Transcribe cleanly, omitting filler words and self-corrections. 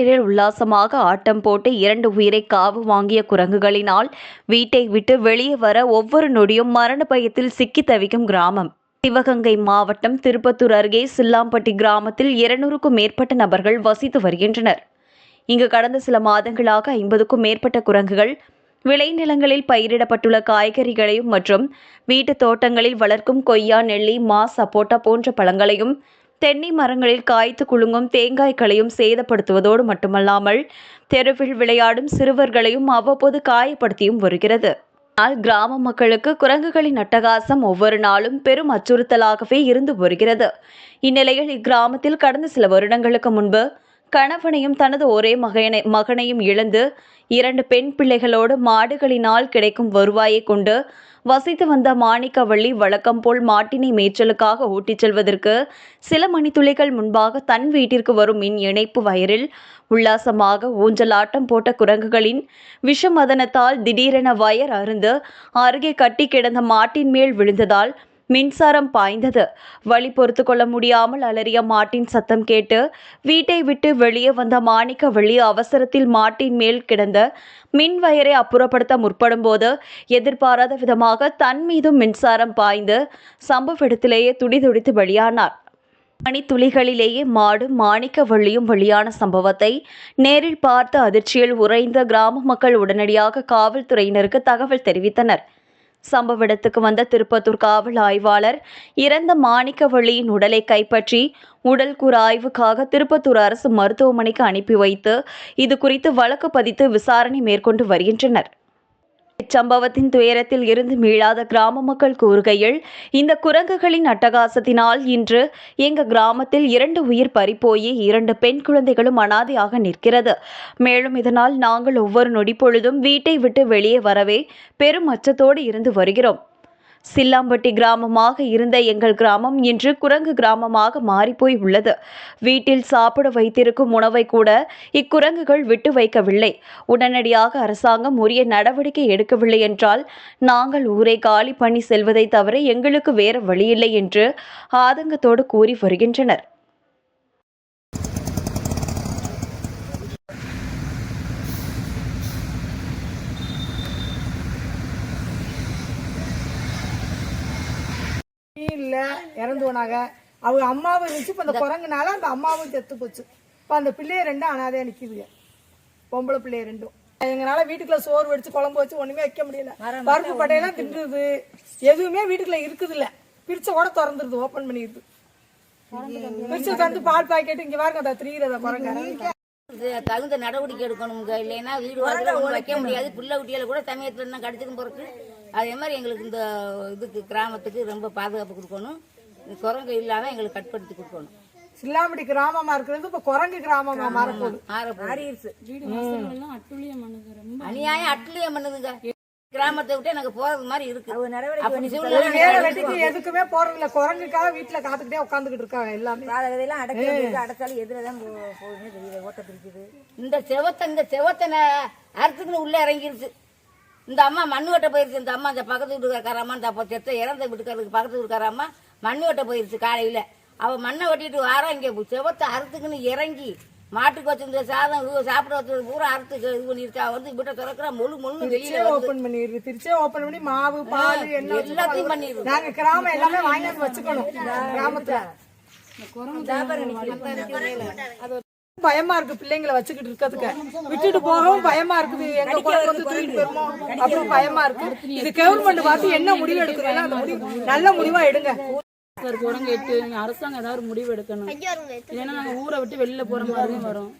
தண்ணீரில் உல்லாசமாக ஆட்டம் போட்டு 2 உயிரை காவு வாங்கிய குரங்குகளினால் வீட்டை விட்டு வெளியே வர ஒவ்வொரு நொடியும் மரண பயத்தில் சிக்கி தவிக்கும் கிராமம். சிவகங்கை மாவட்டம் திருப்பத்தூர் அருகே சில்லாம்பட்டி கிராமத்தில் 200க்கும் மேற்பட்ட நபர்கள் வசித்து வருகின்றனர். இங்கு கடந்த சில மாதங்களாக 50க்கும் மேற்பட்ட குரங்குகள் விளைநிலங்களில் பயிரிடப்பட்டுள்ள காய்கறிகளையும் மற்றும் வீட்டு தோட்டங்களில் வளர்க்கும் கொய்யா, நெல்லி, மா, சப்போட்டா போன்ற பழங்களையும் தென்னை மரங்களில் காய்த்து குலுங்கும் தேங்காய்களையும் சேதப்படுத்துவதோடு மட்டுமல்லாமல் தெருவில் விளையாடும் சிறுவர்களையும் அவ்வப்போது காயப்படுத்தியும் வருகிறது. ஆனால் கிராம மக்களுக்கு குரங்குகளின் அட்டகாசம் ஒவ்வொரு நாளும் பெரும் அச்சுறுத்தலாகவே இருந்து வருகிறது. இந்நிலையில் இக்கிராமத்தில் கடந்த சில வருடங்களுக்கு முன்பு கணவனையும் தனது ஒரே மகனையும் இழந்து 2 பெண் பிள்ளைகளோடு மாடுகளினால் கிடைக்கும் வருவாயை கொண்டு வசித்து வந்த மாணிக்கவள்ளி வழக்கம் போல் மாட்டினை மேய்ச்சலுக்காக ஓட்டிச் செல்வதற்கு சில மணித்துளிகள் முன்பாக தன் வீட்டிற்கு வரும் மின் இணைப்பு வயரில் உல்லாசமாக ஊஞ்சலாட்டம் போட்ட குரங்குகளின் விஷமதனத்தால் திடீரென வயர் அறுந்து அருகே கட்டி கிடந்த மாட்டின் மேல் விழுந்ததால் மின்சாரம் பாய்ந்தது. வலி பொறுத்து கொள்ள முடியாமல் அலறிய மாட்டின் சத்தம் கேட்டு வீட்டை விட்டு வெளியே வந்த மாணிக்கவள்ளி அவசரத்தில் மாட்டின் மேல் கிடந்த மின் வயரை அப்புறப்படுத்த முற்படும் போது எதிர்பாராத விதமாக தன் மீதும் மின்சாரம் பாய்ந்து சம்பவ இடத்திலேயே துடிதுடித்து பலியானார். மணித்துளிகளிலேயே மாடும் மாணிக்கவள்ளியும் பலியான சம்பவத்தை நேரில் பார்த்து அதிர்ச்சியில் உறைந்த கிராம மக்கள் உடனடியாக காவல்துறையினருக்கு தகவல் தெரிவித்தனர். சம்பவ இடத்துக்கு வந்த திருப்பத்தூர் காவல் ஆய்வாளர் இறந்த மாணிக்கவள்ளியின் உடலை கைப்பற்றி உடல் கூறு ஆய்வுக்காக திருப்பத்தூர் அரசு மருத்துவமனைக்கு அனுப்பி வைத்து இது குறித்து வழக்கு பதித்து விசாரணை மேற்கொண்டு வருகின்றனர். இச்சம்பவத்தின் துயரத்தில் இருந்து மீளாத கிராம மக்கள் கூறுகையில், இந்த குரங்குகளின் அட்டகாசத்தினால் இன்று எங்க கிராமத்தில் 2 உயிர் பறிபோய் 2 பெண் குழந்தைகளும் அனாதையாக நிற்கிறது. மேலும் இதனால் நாங்கள் ஒவ்வொரு நொடி பொழுதும் வீட்டை விட்டு வெளியே வரவே பெரும் அச்சத்தோடு இருந்து வருகிறோம். சில்லாம்பட்டி கிராமமாக இருந்த எங்கள் கிராமம் இன்று குரங்கு கிராமமாக மாறிப்போய் உள்ளது. வீட்டில் சாப்பிட வைத்திருக்கும் உணவை கூட இக்குரங்குகள் விட்டு வைக்கவில்லை. உடனடியாக அரசாங்கம் உரிய நடவடிக்கை எடுக்கவில்லை என்றால் நாங்கள் ஊரை காலி பண்ணி செல்வதை தவிர எங்களுக்கு வேறு வழியில்லை என்று ஆதங்கத்தோடு கூறி வருகின்றனர். இல்ல இறந்து போனாங்க. அவங்க அம்மாவும் இருந்துச்சு. இப்போ அந்த குரங்குனால அந்த அம்மாவும் செத்து போச்சு. இப்போ அந்த பிள்ளைய 2 அனாதையா நிக்குதுங்க. பொம்பளை பிள்ளைய 2. எங்களால வீட்டுக்குள்ள சோறு வடிச்சு குழம்பு வச்சு ஒண்ணுமே வைக்க முடியல. பருப்பு பட்டையெல்லாம் தின்றுது. எதுவுமே வீட்டுக்குள்ள இருக்குது இல்ல. பிரிச்ச கூட திறந்துருது, ஓபன் பண்ணிடுது. பிரிச்ச தந்து பால் பாக்கெட் இங்க பாருங்க, அதை திரியிறத குரங்க. தகுந்த நடவடிக்கை எடுக்கணுங்க. இல்லைன்னா வீடு வாசல் வைக்க முடியாது. பிள்ளை குட்டிகளை கூட சமயத்துல கடிச்சிக்கும் போறதுக்கு. அதே மாதிரி எங்களுக்கு இந்த இதுக்கு கிராமத்துக்கு ரொம்ப பாதுகாப்பு கொடுக்கணும். குரங்கு இல்லாம எங்களுக்கு கட்படுத்தி கொடுக்கணும். சில்லாம்பட்டி கிராமமா இருக்கிறது இப்ப குரங்கு கிராமமா மாறப்போகுது. அநியாயம் அட்டுலியம் பண்ணுதுங்க. கிராமத்தை விட்டு எனக்கு போறது மாதிரி இருக்கு. எதுக்குமே போறது இல்ல. குரங்குக்காக வீட்டுல காத்துக்கிட்டே உட்காந்துக்கிட்டு இருக்காங்க எல்லாமே. அடைச்சாலும் எதிரதான் ஓட்ட பிடிக்குது. இந்த செவத்தை அறுத்துக்குன்னு உள்ள இறங்கிருச்சு. இந்த அம்மா மண்ணு வெட்ட போயிருச்சு. இந்த அம்மா இந்த பக்கத்து வீட்டுக்காரம்மா இந்த செத்த இறந்த வீட்டுக்காரருக்கு பக்கத்து வீட்டுக்காரம்மா மண்ணு வெட்ட போயிருச்சு. காலையில அவ மண்ணை வெட்டிட்டு வாரா இங்க செவத்தை அறுத்துக்குன்னு இறங்கி மாட்டுக்கு வச்சிருந்த சாதம் சாப்பிட வச்சது பூரா அறுத்து இது பண்ணிருச்சா. வந்து வீட்டை திறக்கிற மொழு வெளியில ஓபன் பண்ணிடுது. திருச்சியே ஓபன் பண்ணி மாவு பால் எல்லாத்தையும் பண்ணிடுது. நாங்க கிராமம் எல்லாமே வாங்கி வச்சுக்கணும். கிராமத்துல பயமா இருக்கு. பிள்ளைங்களை வச்சுக்கிட்டு இருக்கிறதுக்கு விட்டுட்டு போகவும் பயமா இருக்குது. எங்க குழந்தை வந்து தூக்கிட்டு போயிருமோ அப்படின்னு பயமா இருக்கு. இது கவர்மெண்ட் பார்த்து என்ன முடிவு எடுக்குதுன்னா அந்த முடிவு நல்ல முடிவா எடுங்க. குரங்கு எட்டு அரசாங்கம் ஏதாவது முடிவு எடுக்கணும். ஏன்னா நாங்க ஊரை விட்டு வெளியில போற மாதிரியும் வரும்.